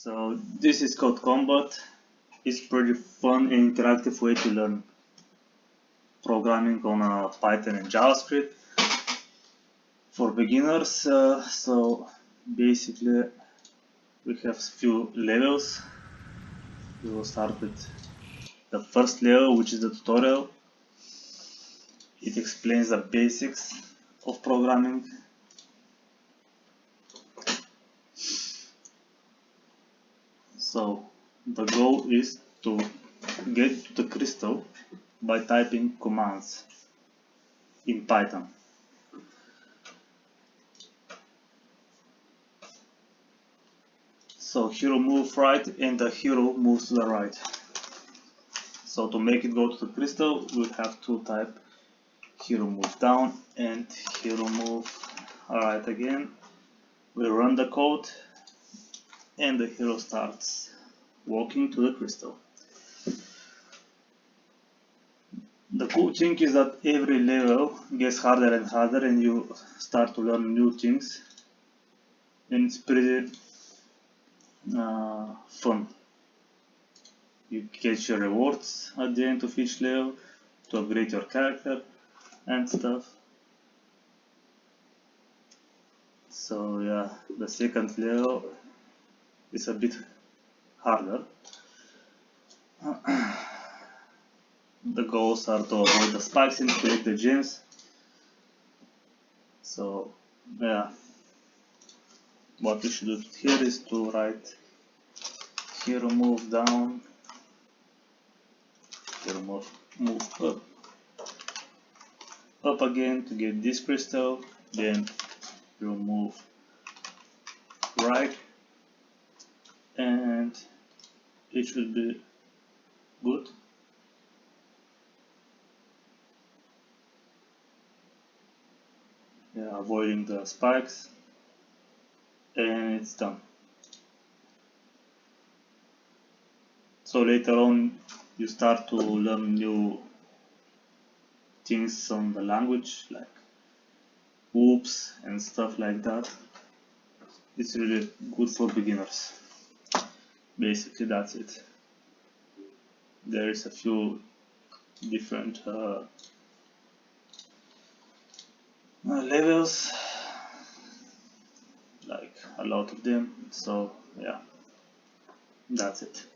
So this is CodeCombat. It's pretty fun and interactive way to learn programming on Python and JavaScript for beginners. So basically we have a few levels. We will start with the first level, which is the tutorial. It explains the basics of programming. So the goal is to get to the crystal by typing commands in Python. So hero move right and the hero moves to the right. So to make it go to the crystal, we have to type hero move down and hero move right again. We run the code and the hero starts walking to the crystal. The cool thing is that every level gets harder and harder and you start to learn new things, and it's pretty fun. You get your rewards at the end of each level to upgrade your character and stuff. So yeah, the second level is a bit harder. The goals are to avoid the spikes and collect the gems. So yeah, what we should do here is to write hero move down, hero move up again to get this crystal, then hero move right, and it should be good. Yeah, avoiding the spikes, and it's done. So later on you start to learn new things on the language, like whoops and stuff like that. It's really good for beginners. Basically that's it. There is a few different levels, like a lot of them. So yeah, that's it.